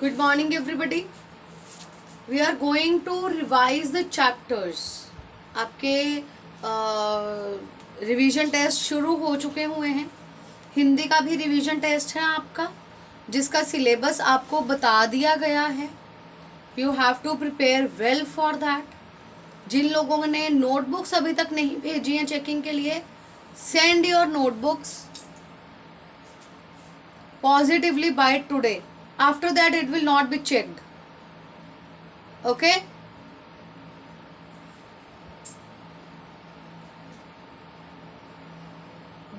Good morning, everybody. We are going to revise the chapters. आपके revision test शुरू हो चुके हुए हैं. हिंदी का भी रिवीजन टेस्ट है आपका, जिसका सिलेबस आपको बता दिया गया है. You have to prepare well for that. जिन लोगों ने नोटबुक्स अभी तक नहीं भेजी हैं चेकिंग के लिए, send your notebooks positively by today. After that it will not be checked. Okay.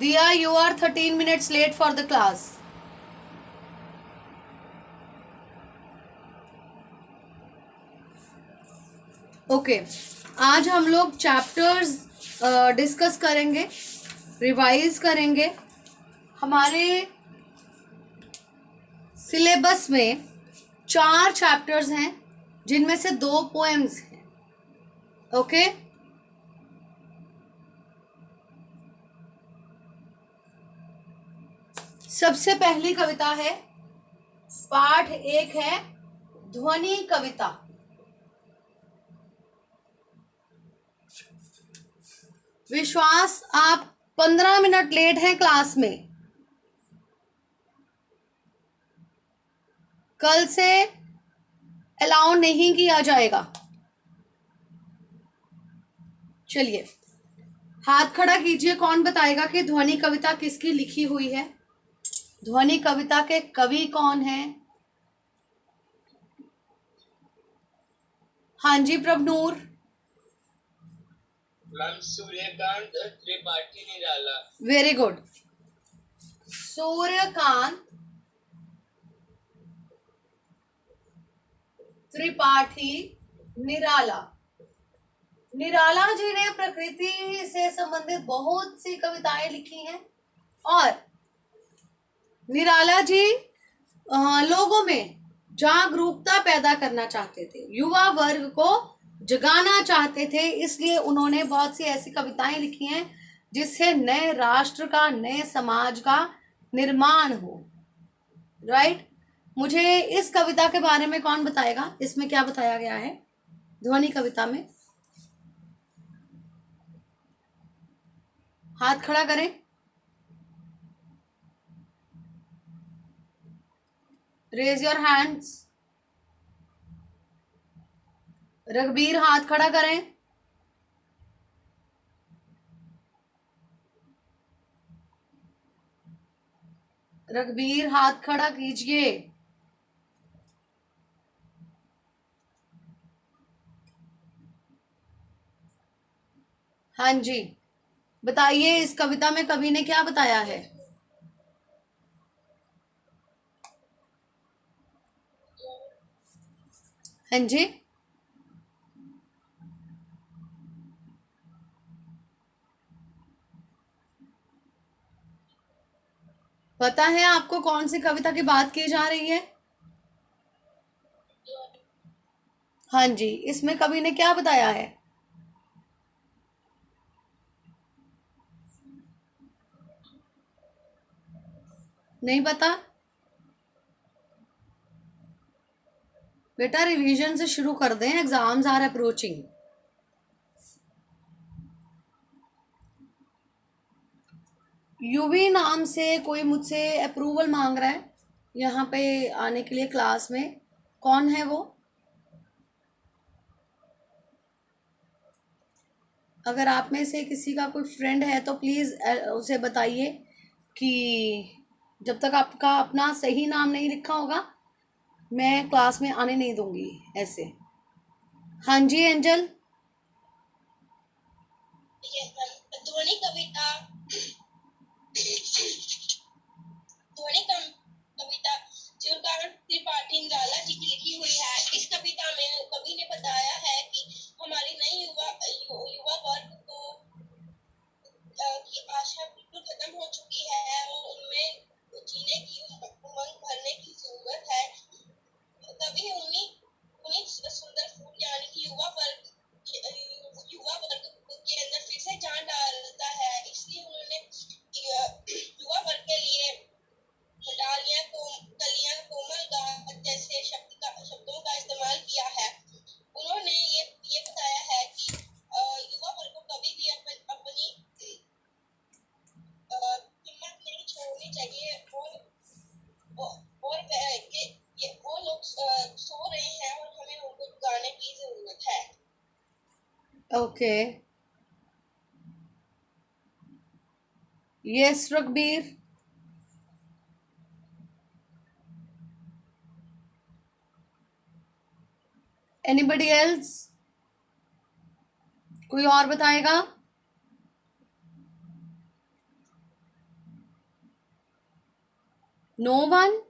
Diya, you are 13 minutes late for the class. Okay. आज हम लोग चैप्टर्स डिस्कस करेंगे, रिवाइज करेंगे. हमारे सिलेबस में 4 चैप्टर्स हैं, जिनमें से 2 पोएम्स हैं. ओके. सबसे पहली कविता है, पाठ 1 है ध्वनि कविता. विश्वास आप 15 मिनट लेट हैं क्लास में. कल से अलाउ नहीं किया जाएगा. चलिए हाथ खड़ा कीजिए. कौन बताएगा कि ध्वनि कविता किसकी लिखी हुई है? ध्वनि कविता के कवि कौन हैं? हाँ जी प्रभनूर. सूर्यकांत त्रिपाठी निराला. Very good. सूर्यकांत त्रिपाठी निराला. निराला जी ने प्रकृति से संबंधित बहुत सी कविताएं लिखी हैं, और निराला जी लोगों में जागरूकता पैदा करना चाहते थे, युवा वर्ग को जगाना चाहते थे. इसलिए उन्होंने बहुत सी ऐसी कविताएं लिखी हैं जिससे नए राष्ट्र का, नए समाज का निर्माण हो. राइट. मुझे इस कविता के बारे में कौन बताएगा? इसमें क्या बताया गया है ध्वनि कविता में? हाथ खड़ा करें. Raise your hands. रघबीर हाथ खड़ा करें. रघबीर हाथ खड़ा कीजिए. हाँ जी, बताइए इस कविता में कवि ने क्या बताया है? हाँ जी, पता है आपको कौन सी कविता की बात की जा रही है? हाँ जी, इसमें कवि ने क्या बताया है? नहीं पता? बेटा रिवीजन से शुरू कर दें, एग्जाम्स आर अप्रोचिंग. यूवी नाम से कोई मुझसे अप्रूवल मांग रहा है यहाँ पे आने के लिए क्लास में. कौन है वो? अगर आप में से किसी का कोई फ्रेंड है तो प्लीज़ उसे बताइए कि जब तक आपका अपना सही नाम नहीं लिखा होगा, मैं क्लास में आने नहीं दूंगी ऐसे. हाँ जी एंजल. ध्वनि कविता. ध्वनि कविता सूर्यकांत त्रिपाठी निराला जी की लिखी हुई है. इस कविता में कवि ने बताया है कि हमारी नई युवा वर्ग को की आशा बिल्कुल खत्म हो चुकी है और उनमें जीने की उमंग भरने की जरूरत है. कवि उन्हीं उन्हीं सुंदर फूल यानी कि युवा वर्ग के अंदर फिर से जान डालता है. इसलिए उन्होंने युवा वर्ग और वो लोग सो रहे हैं और हमें उनको जगाने की जरूरत है। Okay, yes Raghbir. Anybody else? कोई और बताएगा? No one?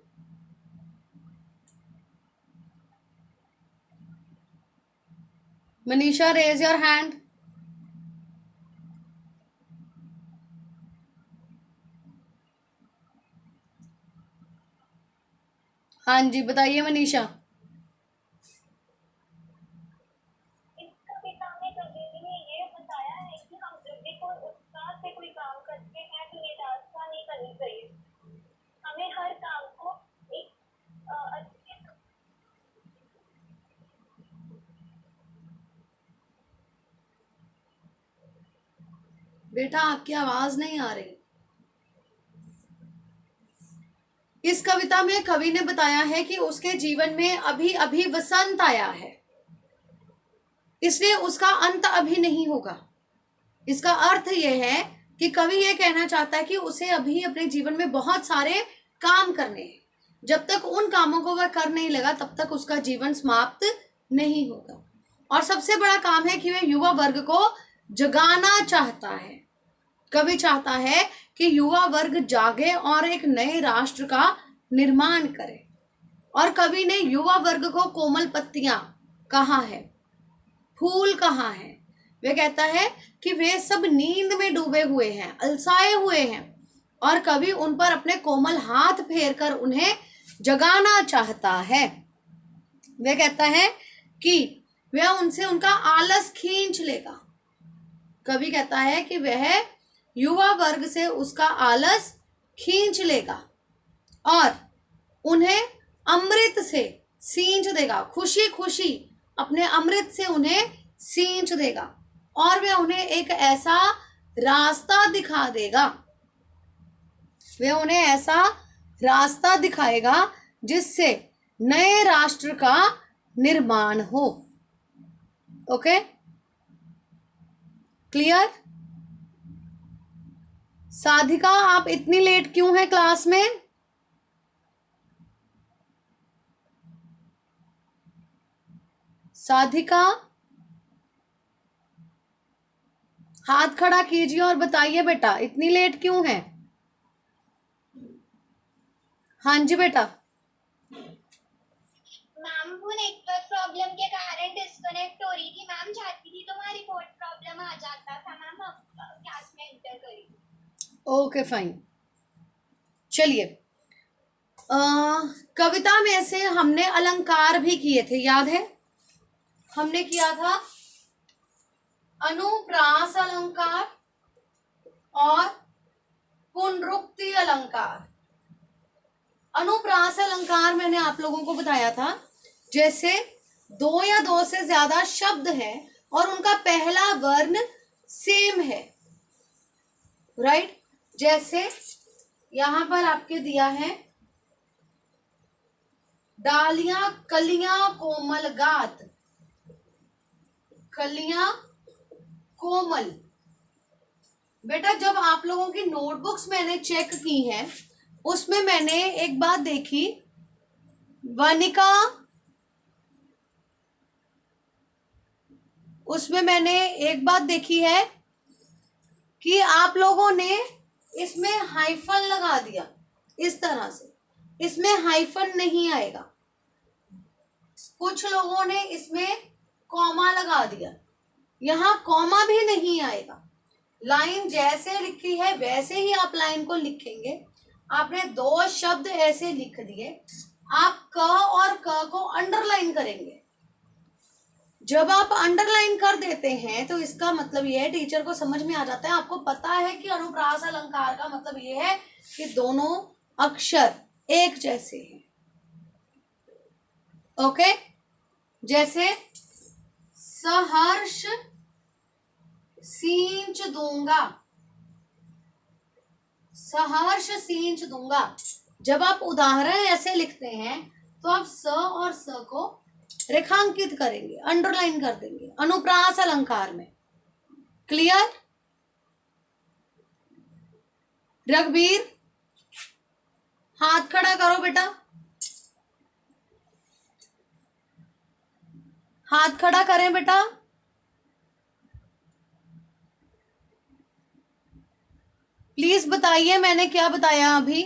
Manisha, raise your hand. हाँ जी, बताइए मनीषा। इस कविता में कवि ने ये बताया है कि हम जब भी कोई उत्साह से कोई काम करते हैं तो निराशा नहीं करनी चाहिए। हमें हर काम को एक अच्छे बेटा आपकी आवाज नहीं आ रही। इस कविता में कवि ने बताया है कि उसके जीवन में अभी अभी वसंत आया है, इसलिए उसका अंत अभी नहीं होगा। इसका अर्थ यह है कि कवि यह कहना चाहता है कि उसे अभी अपने जीवन में बहुत सारे काम करने हैं। जब तक उन कामों को वह कर नहीं लगा तब तक उसका जीवन समाप्त नहीं होगा। और सबसे बड़ा काम है कि वह युवा वर्ग को जगाना चाहता है। कवि चाहता है कि युवा वर्ग जागे और एक नए राष्ट्र का निर्माण करे। और कवि ने युवा वर्ग को कोमल पत्तियां कहा है, फूल कहा है। वे कहता है कि वे सब नींद में डूबे हुए हैं, अलसाए हुए हैं, और कवि उन पर अपने कोमल हाथ फेरकर उन्हें जगाना चाहता है। वे कहता है कि वह उनसे उनका आलस खींच लेगा। कवि कहता है कि वह युवा वर्ग से उसका आलस खींच लेगा और उन्हें अमृत से सींच देगा। खुशी खुशी अपने अमृत से उन्हें सींच देगा और वह उन्हें एक ऐसा रास्ता दिखा देगा, वह उन्हें ऐसा रास्ता दिखाएगा जिससे नए राष्ट्र का निर्माण हो। Okay, clear? साधिका, आप इतनी लेट क्यों हैं क्लास में? साधिका, हाथ खड़ा कीजिए और बताइए बेटा इतनी लेट क्यों है? हाँ जी बेटा। मैम वो नेटवर्क प्रॉब्लम के कारण डिस्कनेक्ट हो रही थी। मैम चाहती थी तो वहाँ रिपोर्ट प्रॉब्लम आ जाता था। मैम अब क्लास में एंटर करी। ओके फाइन, चलिए। कविता में से हमने अलंकार भी किए थे, याद है? हमने किया था अनुप्रास अलंकार और पुनरुक्ति अलंकार। अनुप्रास अलंकार मैंने आप लोगों को बताया था, जैसे दो या दो से ज्यादा शब्द हैं और उनका पहला वर्ण सेम है, राइट? जैसे यहां पर आपके दिया है डालियां कलियां कोमल गात, कलियां कोमल। बेटा जब आप लोगों की नोटबुक्स मैंने चेक की हैं उसमें मैंने एक बात देखी, वनिका, उसमें मैंने एक बात देखी है कि आप लोगों ने इसमें हाइफन लगा दिया इस तरह से, इसमें हाइफन नहीं आएगा। कुछ लोगों ने इसमें कॉमा लगा दिया, यहां कॉमा भी नहीं आएगा। लाइन जैसे लिखी है वैसे ही आप लाइन को लिखेंगे। आपने दो शब्द ऐसे लिख दिए, आप क और क को अंडरलाइन करेंगे। जब आप अंडरलाइन कर देते हैं तो इसका मतलब यह है, टीचर को समझ में आ जाता है, आपको पता है कि अनुप्रास अलंकार का मतलब यह है कि दोनों अक्षर एक जैसे हैं। ओके, जैसे सहर्ष सींच दूंगा, सहर्ष सींच दूंगा, जब आप उदाहरण ऐसे लिखते हैं तो आप स और स को रेखांकित करेंगे, अंडरलाइन कर देंगे अनुप्रास अलंकार में। क्लियर? रघुवीर हाथ खड़ा करो बेटा, हाथ खड़ा करें बेटा। प्लीज बताइए मैंने क्या बताया अभी।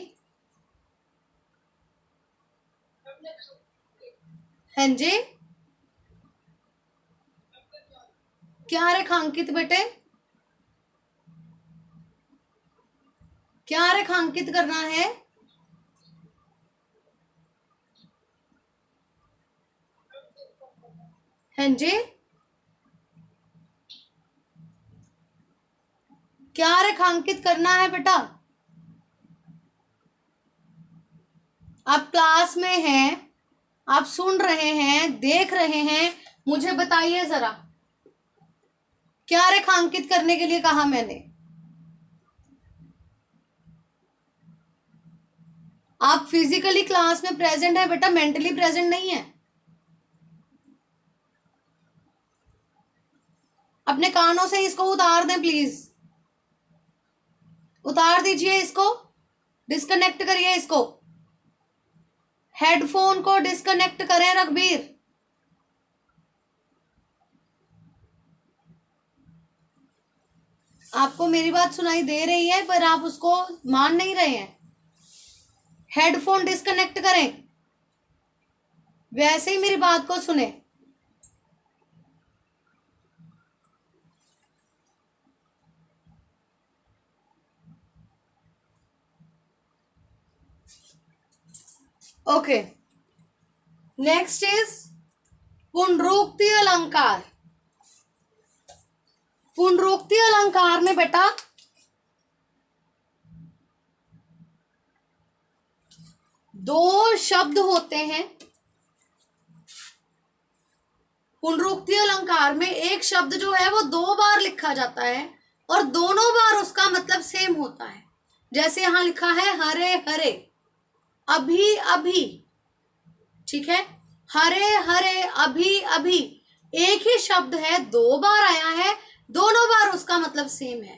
हाँ जी, क्या रेखांकित बेटे, क्या रेखांकित करना है? हाँ जी, क्या रेखांकित करना है बेटा? आप क्लास में हैं, आप सुन रहे हैं, देख रहे हैं, मुझे बताइए जरा क्या रेखांकित करने के लिए कहा मैंने? आप फिजिकली क्लास में प्रेजेंट है बेटा, मेंटली प्रेजेंट नहीं है। अपने कानों से इसको उतार दें प्लीज, उतार दीजिए इसको, डिस्कनेक्ट करिए इसको, हेडफोन को डिस्कनेक्ट करें रघुवीर। आपको मेरी बात सुनाई दे रही है पर आप उसको मान नहीं रहे हैं। हेडफोन डिस्कनेक्ट करें, वैसे ही मेरी बात को सुने। ओके, नेक्स्ट इज पुनरुक्ति अलंकार। पुनरुक्ति अलंकार में बेटा दो शब्द होते हैं। पुनरुक्ति अलंकार में एक शब्द जो है वो दो बार लिखा जाता है और दोनों बार उसका मतलब सेम होता है। जैसे यहां लिखा है हरे हरे, अभी अभी, ठीक है, हरे हरे, अभी अभी, एक ही शब्द है, दो बार आया है, दोनों बार उसका मतलब सेम है।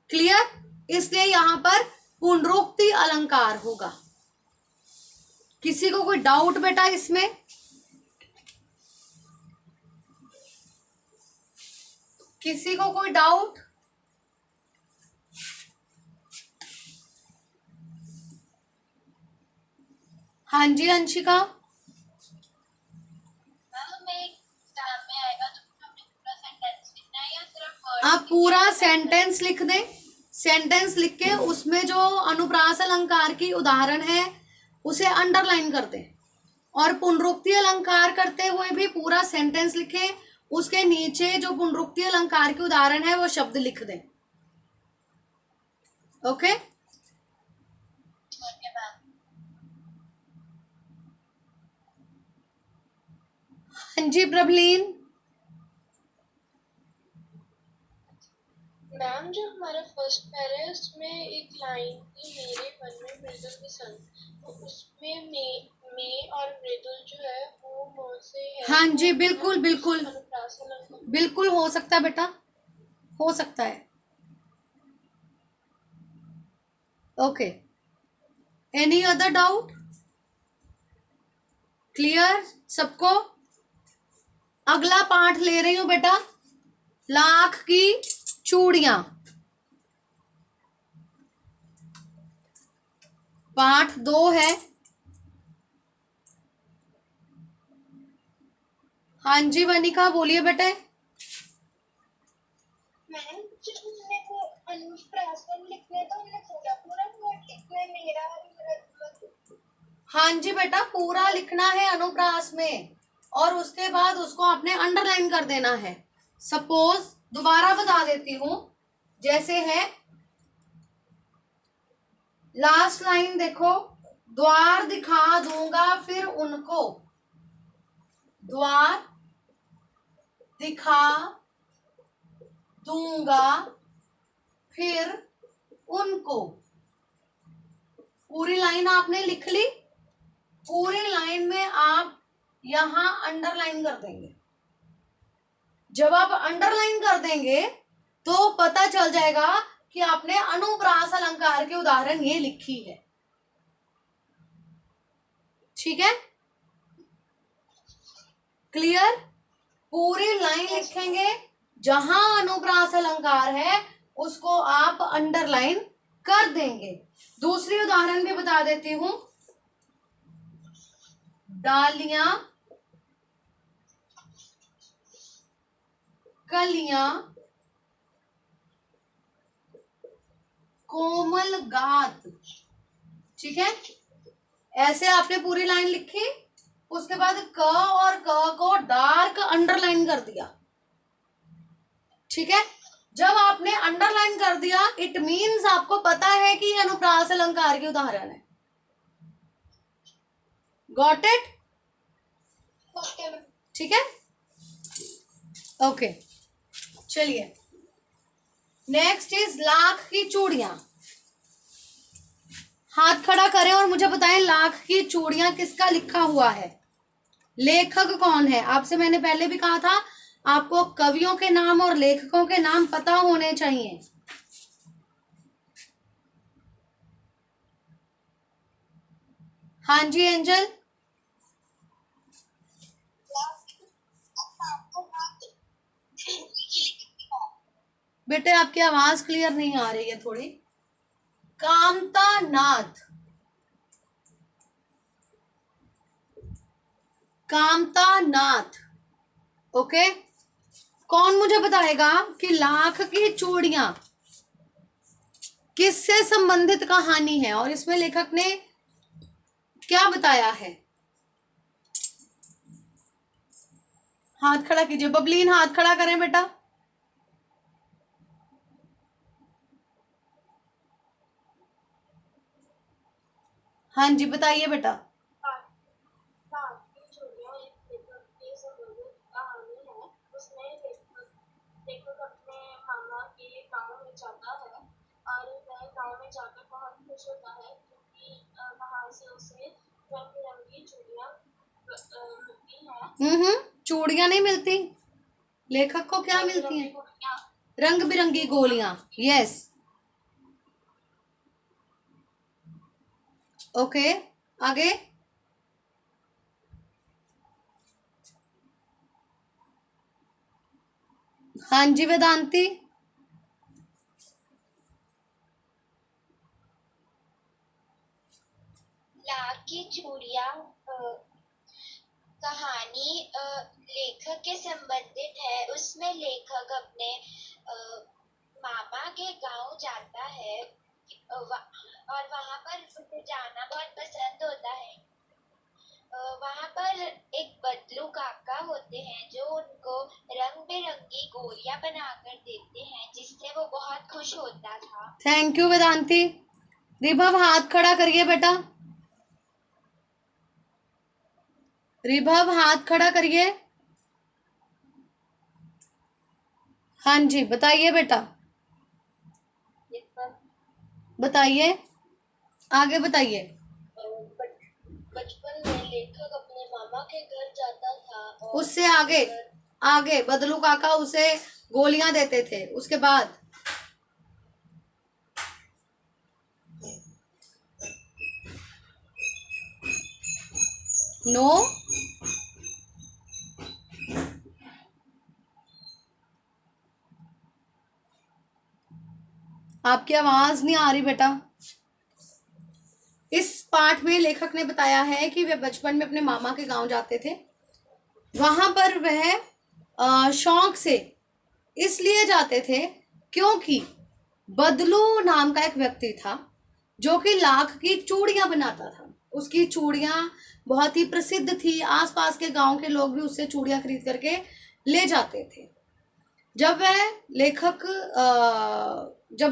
क्लियर? इसलिए यहां पर पुनरुक्ति अलंकार होगा। किसी को कोई डाउट बेटा इसमें? किसी को कोई डाउट? हाँ जी अंशिका, आप पूरा सेंटेंस लिख दें। सेंटेंस लिख के उसमें जो अनुप्रास अलंकार की उदाहरण है उसे अंडरलाइन कर दें और पुनरुक्ति अलंकार करते हुए भी पूरा सेंटेंस लिखें, उसके नीचे जो पुनरुक्ति अलंकार के उदाहरण है वो शब्द लिख दें। ओके, हाँ जी प्रभलीन। मैम जो हमारा फर्स्ट पैरा है उसमें एक लाइन थी मेरे मन में मृदुल के संग, तो उसमें मे और मृदुल जो है वो म से है। हाँ जी बिल्कुल बिल्कुल अनुप्रास अलंकार बिल्कुल हो सकता है बेटा, हो सकता है। Okay, any other doubt? Clear सबको? अगला पाठ ले रही हूं बेटा, लाख की चूड़ियां। पाठ 2 है। हाँ जी वनिका बोलिए बेटे। मैम जब हमने वो अनुप्रासन लिखना तो हमने पूरा पूरा वर्ड लिखना है, मेरा हाँ जी बेटा पूरा लिखना है अनुप्रास में और उसके बाद उसको आपने अंडरलाइन कर देना है। सपोज दोबारा बता देती हूं, जैसे है लास्ट लाइन देखो, द्वार दिखा दूंगा फिर उनको, द्वार दिखा दूंगा फिर उनको। पूरी लाइन आपने लिख ली, पूरी लाइन में आप यहां अंडरलाइन कर देंगे। जब आप अंडरलाइन कर देंगे तो पता चल जाएगा कि आपने अनुप्रास अलंकार के उदाहरण ये लिखी है। ठीक है, क्लियर? पूरी लाइन लिखेंगे, जहां अनुप्रास अलंकार है उसको आप अंडरलाइन कर देंगे। दूसरी उदाहरण भी बता देती हूं। डालियां, कलियां, कोमल गात। ठीक है, ऐसे आपने पूरी लाइन लिखी, उसके बाद क और क को डार्क अंडरलाइन कर दिया। ठीक है, जब आपने अंडरलाइन कर दिया इट मीन्स आपको पता है कि ये अनुप्रास अलंकार के उदाहरण है। Got it? ठीक है, ओके। चलिए, नेक्स्ट इज लाख की चूड़ियां। हाथ खड़ा करें और मुझे बताएं लाख की चूड़ियां किसका लिखा हुआ है, लेखक कौन है। आपसे मैंने पहले भी कहा था आपको कवियों के नाम और लेखकों के नाम पता होने चाहिए। हाँ जी एंजल, बेटे आपकी आवाज क्लियर नहीं आ रही है थोड़ी। कामता नाथ, कामता नाथ। ओके, कौन मुझे बताएगा कि लाख की चूड़ियां किससे संबंधित कहानी है और इसमें लेखक ने क्या बताया है। हाथ खड़ा कीजिए, बबलीन हाथ खड़ा करें बेटा। हाँ जी बताइए बेटा। लेखक अपने मामा के गांव में जाता है और वह गांव में जाकर बहुत खुश होता है क्योंकि वहां से उसे रंग बिरंगी चूड़ियां मिलती हैं। चूड़ियां नहीं मिलती, लेखक को क्या मिलती हैं? रंग बिरंगी गोलियां। यस, ओके, आगे। हाँ जी वेदांती। लाख की चूड़ियां कहानी लेखक के संबंधित है। उसमें लेखक अपने मामा के गांव जाता है और वहां पर उसे जाना बहुत पसंद होता है। वहां पर एक बदलू काका होते हैं जो उनको रंग बिरंगी गोलियां बनाकर देते हैं जिससे वो बहुत खुश होता था। Thank you Vedanti. रिभव हाथ खड़ा करिए बेटा, रिभव हाथ खड़ा करिए। हाँ जी बताइए बेटा, बताइए, आगे बताइए। बचपन में लेखक अपने मामा के घर जाता था और उससे आगे, आगे बदलू काका उसे गोलियां देते थे, उसके बाद नो, आपकी आवाज नहीं आ रही बेटा। इस पाठ में लेखक ने बताया है कि वे बचपन में अपने मामा के गांव जाते थे। वहां पर वह शौक से इसलिए जाते थे क्योंकि बदलू नाम का एक व्यक्ति था जो कि लाख की चूड़ियां बनाता था। उसकी चूड़ियां बहुत ही प्रसिद्ध थी, आसपास के गांव के लोग भी उससे चूड़ियां खरीद करके ले जाते थे। जब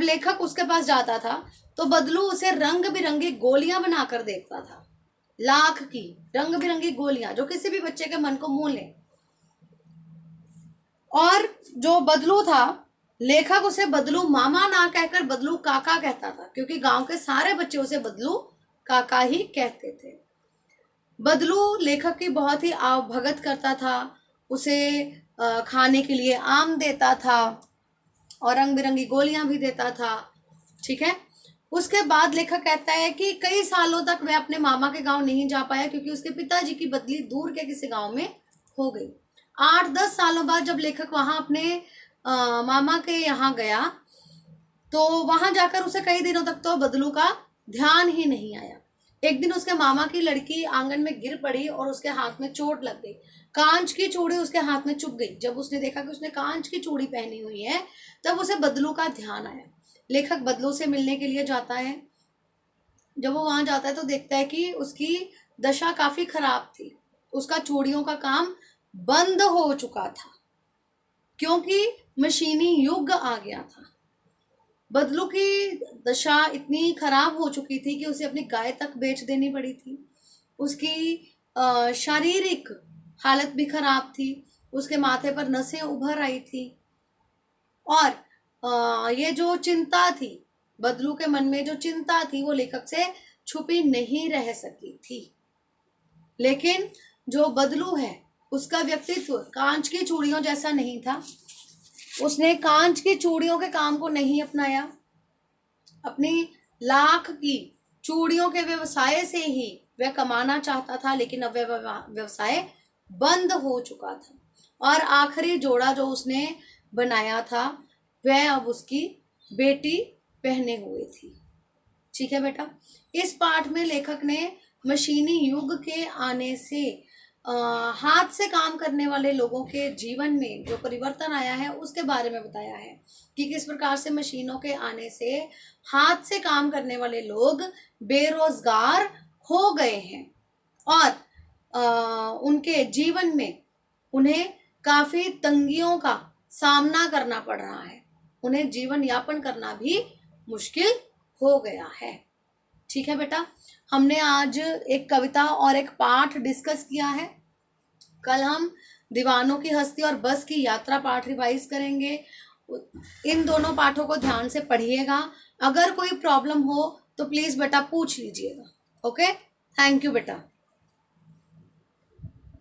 लेखक उसके पास जाता था तो बदलू उसे रंग बिरंगी गोलियां बनाकर देखता था। लाख की रंग बिरंगी गोलियां जो किसी भी बच्चे के मन को मोह ले। और जो बदलू था, लेखक उसे बदलू मामा ना कहकर बदलू काका कहता था क्योंकि गांव के सारे बच्चे उसे बदलू काका ही कहते थे। बदलू लेखक की बहुत ही आवभगत करता था, उसे खाने के लिए आम देता था और रंग बिरंगी गोलियां भी देता था। ठीक है। उसके बाद लेखक कहता है कि कई सालों तक वह अपने मामा के गांव नहीं जा पाया क्योंकि उसके पिताजी की बदली दूर के किसी गांव में हो गई। 8-10 सालों बाद जब लेखक वहां अपने मामा के यहाँ गया तो वहां जाकर उसे कई दिनों तक तो बदलू का ध्यान ही नहीं आया। एक दिन उसके मामा की लड़की आंगन में गिर पड़ी और उसके हाथ में चोट लग गई। कांच की चूड़ी उसके हाथ में चुभ गई। जब उसने देखा कि उसने कांच की चूड़ी पहनी हुई है तब उसे बदलू का ध्यान आया। लेखक बदलू से मिलने के लिए जाता है। जब वो वहां जाता है तो देखता है कि उसकी दशा काफी खराब थी। उसका चूड़ियों का काम बंद हो चुका था क्योंकि मशीनी युग आ गया था। बदलू की दशा इतनी खराब हो चुकी थी कि उसे अपनी गाय तक बेच देनी पड़ी थी। उसकी शारीरिक हालत भी खराब थी। उसके माथे पर नसें उभर आई थी और ये जो चिंता थी, बदलू के मन में जो चिंता थी वो लेखक से छुपी नहीं रह सकी थी। लेकिन जो बदलू है उसका व्यक्तित्व कांच की चूड़ियों जैसा नहीं था। उसने कांच की चूड़ियों के काम को नहीं अपनाया। अपनी लाख की चूड़ियों के व्यवसाय से ही वह कमाना चाहता था, लेकिन अब वह व्यवसाय बंद हो चुका था और आखिरी जोड़ा जो उसने बनाया था वह अब उसकी बेटी पहने हुए थी। ठीक है बेटा। इस पाठ में लेखक ने मशीनी युग के आने से हाथ से काम करने वाले लोगों के जीवन में जो परिवर्तन आया है उसके बारे में बताया है कि किस प्रकार से मशीनों के आने से हाथ से काम करने वाले लोग बेरोजगार हो गए हैं और उनके जीवन में उन्हें काफी तंगियों का सामना करना पड़ रहा है। उन्हें जीवन यापन करना भी मुश्किल हो गया है। ठीक है बेटा। हमने आज एक कविता और एक पाठ डिस्कस किया है। कल हम दीवानों की हस्ती और बस की यात्रा पाठ रिवाइज करेंगे। इन दोनों पाठों को ध्यान से पढ़िएगा। अगर कोई प्रॉब्लम हो तो प्लीज बेटा पूछ लीजिएगा। ओके, थैंक यू बेटा।